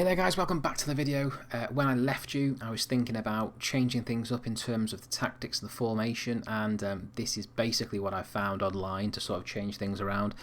there guys, welcome back to the video. When I left you, I was thinking about changing things up in terms of the tactics and the formation, and this is basically what I found online to sort of change things around.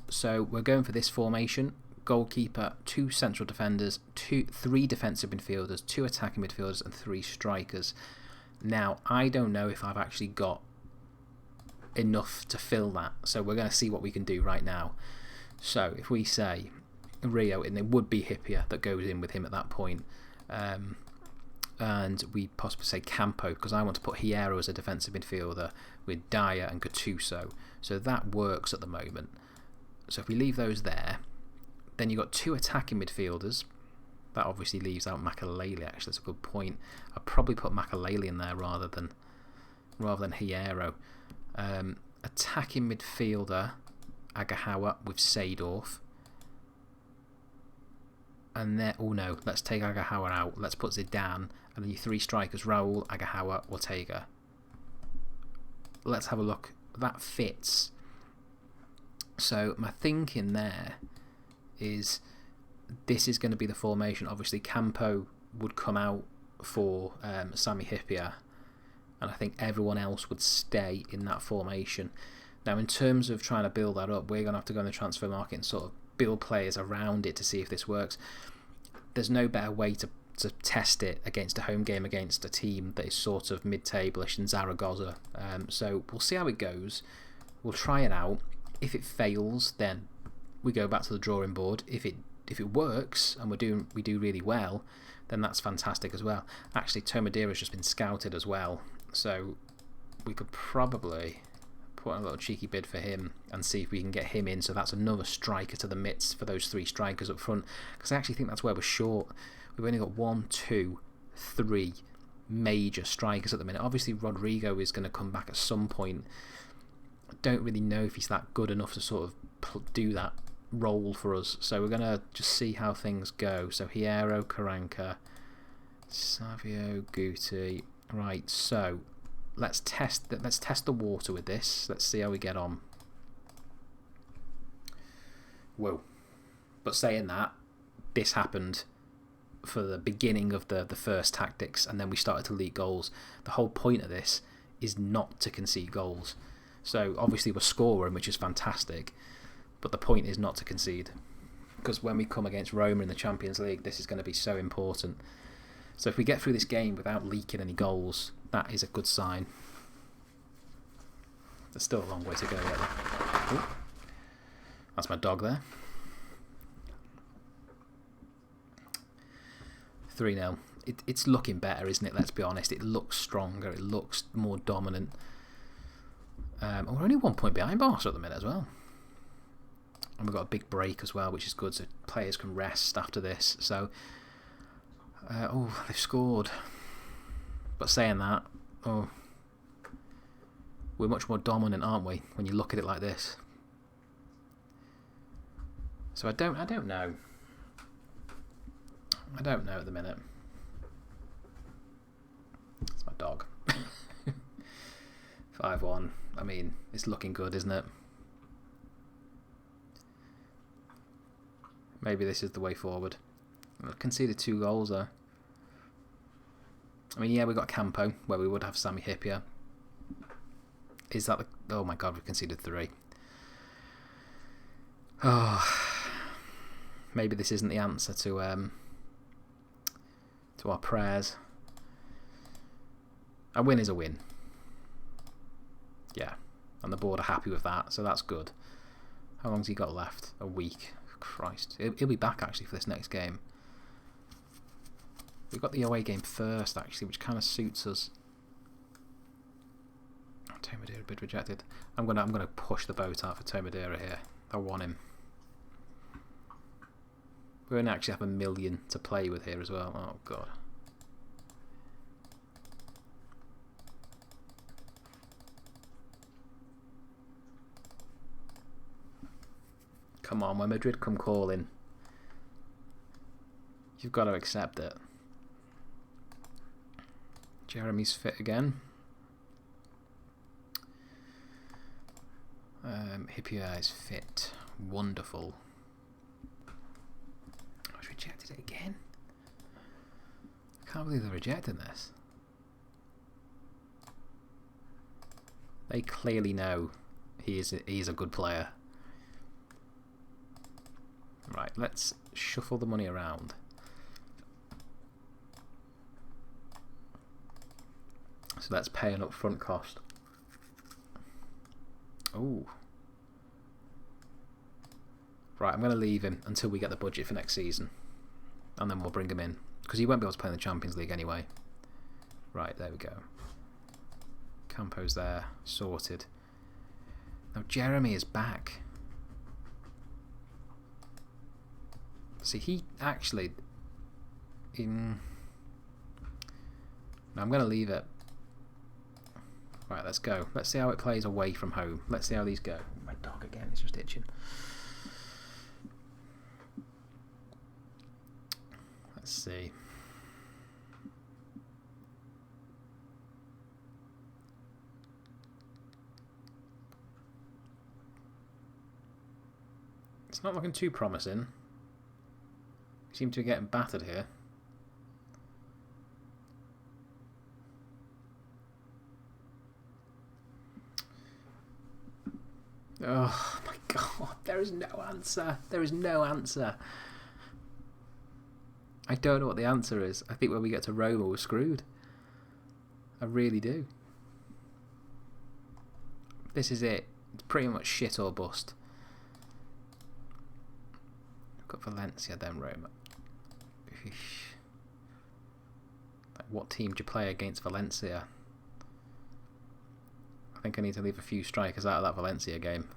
So we're going for this formation: goalkeeper, 2 central defenders, 3 defensive midfielders, 2 attacking midfielders and 3 strikers. Now I don't know if I've actually got enough to fill that, so we're going to see what we can do right now. So if we say Rio, and it would be Hippier that goes in with him at that point, and we possibly say Campo, because I want to put Hierro as a defensive midfielder with Dyer and Gattuso, so that works at the moment. So if we leave those there, then you've got 2 attacking midfielders. That obviously leaves out Makalele. Actually, that's a good point. I'd probably put Makalele in there rather than Hierro. Attacking midfielder Agahawa with Seedorf. And there, oh no, let's take Agahawa out. Let's put Zidane, and then your 3 strikers: Raul, Agahawa, Ortega. Let's have a look. That fits. So my thinking there is this is going to be the formation. Obviously, Campo would come out for Sami Hyypiä, and I think everyone else would stay in that formation. Now, in terms of trying to build that up, we're going to have to go in the transfer market and sort of build players around it to see if this works. There's no better way to test it against a home game against a team that is sort of mid-table-ish in Zaragoza. So we'll see how it goes. We'll try it out. If it fails, then we go back to the drawing board. If it works and we do really well, then that's fantastic as well. Actually, Tomadira's just been scouted as well, so we could probably put a little cheeky bid for him and see if we can get him in. So that's another striker to the midst for those 3 strikers up front, because I actually think that's where we're short. We've only got 1, 2, 3 major strikers at the minute. Obviously Rodrigo is going to come back at some point. I don't really know if he's that good enough to sort of do that role for us, so we're going to just see how things go. So Hierro, Karanka, Savio, Guti. Right, so let's test the water with this. Let's see how we get on. Whoa. But saying that, this happened for the beginning of the first tactics, and then we started to leak goals. The whole point of this is not to concede goals. So obviously we're scoring, which is fantastic, but the point is not to concede, because when we come against Roma in the Champions League, this is going to be so important. So if we get through this game without leaking any goals, that is a good sign. There's still a long way to go yet. Ooh. That's my dog there. 3-0. It's looking better, isn't it? Let's be honest. It looks stronger. It looks more dominant. We're only 1 point behind Barca at the minute as well. And we've got a big break as well, which is good, so players can rest after this. So, oh, they've scored. But saying that, oh, we're much more dominant, aren't we, when you look at it like this? So I don't know. I don't know at the minute. It's my dog. 5-1. I mean, it's looking good, isn't it? Maybe this is the way forward. I've conceded 2 goals though. I mean, yeah, we got Campo, where we would have Sami Hyypiä. Is that the... Oh my god, we've conceded 3. Oh, maybe this isn't the answer to our prayers. A win is a win. Yeah, and the board are happy with that, so that's good. How long's he got left? A week. Christ. He'll be back actually for this next game. We've got the away game first actually, which kind of suits us. Tomadira bid rejected. I'm gonna push the boat out for Tomadira here. I want him. We're going to actually have 1 million to play with here as well. Oh god. Come on, when Madrid come calling, you've got to accept it. Jeremy's fit again. Hyypiä is fit. Wonderful. I was rejected it again. I can't believe they're rejecting this. They clearly know he is a good player. Right, let's shuffle the money around. So let's pay an upfront cost. Oh. Right, I'm going to leave him until we get the budget for next season. And then we'll bring him in. Because he won't be able to play in the Champions League anyway. Right, there we go. Campo's there. Sorted. Now Jeremy is back. See, he actually... No, I'm going to leave it. Right, let's go. Let's see how it plays away from home. Let's see how these go. My dog again is just itching. Let's see. It's not looking too promising. We seem to be getting battered here. Oh my god, there is no answer. There is no answer. I don't know what the answer is. I think when we get to Roma, we're screwed. I really do. This is it. It's pretty much shit or bust. We've got Valencia, then Roma. Like, what team do you play against Valencia? I think I need to leave a few strikers out of that Valencia game.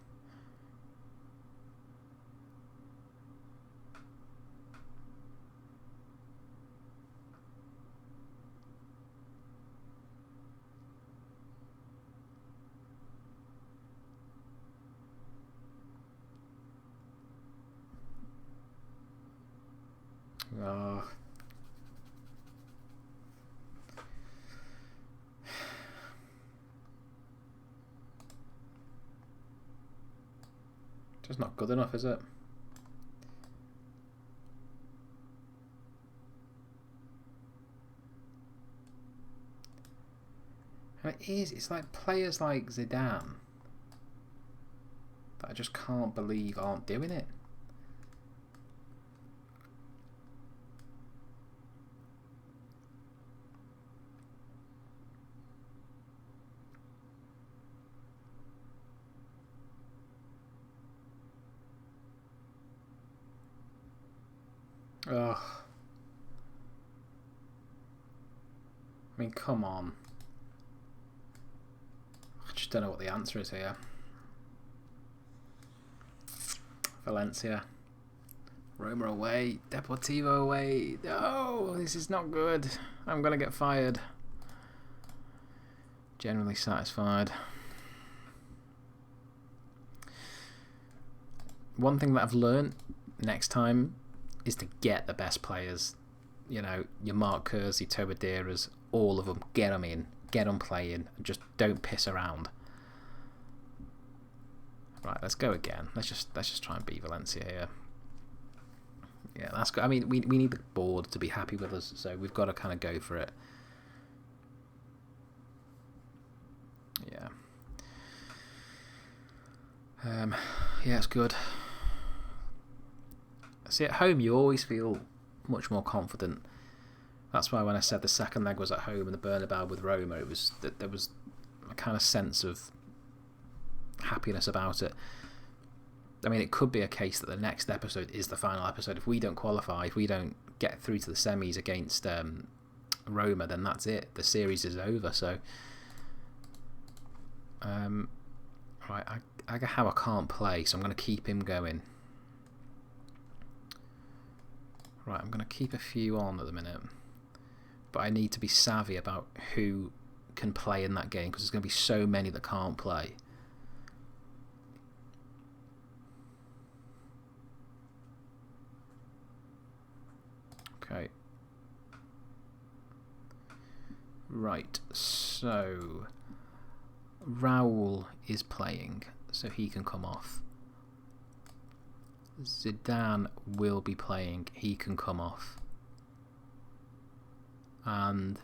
Oh. Just not good enough, is it? And it is. It's like players like Zidane that I just can't believe aren't doing it. Ugh. I mean, come on. I just don't know what the answer is here. Valencia. Roma away. Deportivo away. No, this is not good. I'm going to get fired. Generally satisfied. One thing that I've learned next time is to get the best players. You know, your Mark Kersey, Tobaderas, all of them. Get them in, get them playing, and just don't piss around. Right, let's go again. Let's just try and beat Valencia here. Yeah, that's good. I mean, we need the board to be happy with us, so we've got to kind of go for it. Yeah. Yeah, it's good. See, at home you always feel much more confident. That's why when I said the second leg was at home and the Bernabeu with Roma, it was that there was a kind of sense of happiness about it. I mean, it could be a case that the next episode is the final episode. If we don't qualify, if we don't get through to the semis against Roma, then that's it. The series is over. So, right, Agahawa can't play, so I'm going to keep him going. Right, I'm going to keep a few on at the minute, but I need to be savvy about who can play in that game because there's going to be so many that can't play. Okay. Right, so Raul is playing, so he can come off. Right, I'm going to keep a few on at the minute, but I need to be savvy about who can play in that game because there's going to be so many that can't play. Okay. Right, so Raul is playing, so he can come off. Right, so Raul is playing, so he can come off. Okay. Right, so Raul is playing, so he can come off. Zidane will be playing. He can come off. And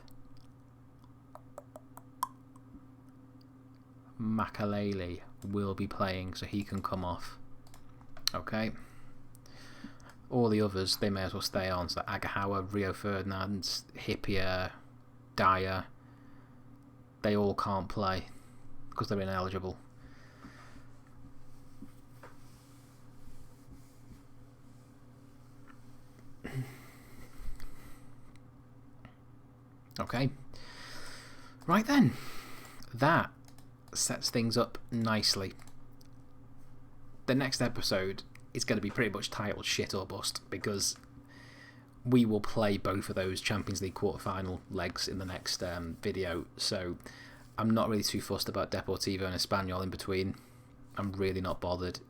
Makalele will be playing, so he can come off. Okay. All the others, they may as well stay on. So Agahawa, Rio Ferdinand, Hippier, Dyer, they all can't play because they're ineligible. Okay. Right then. That sets things up nicely. The next episode is going to be pretty much titled Shit or Bust, because we will play both of those Champions League quarter-final legs in the next video. So I'm not really too fussed about Deportivo and Espanyol in between. I'm really not bothered.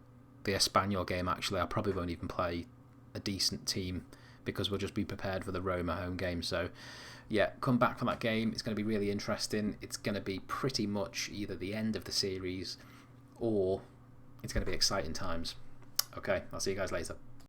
The Espanyol game, actually, I probably won't even play a decent team because we'll just be prepared for the Roma home game. So yeah, come back from that game. It's going to be really interesting. It's going to be pretty much either the end of the series or it's going to be exciting times. Okay, I'll see you guys later.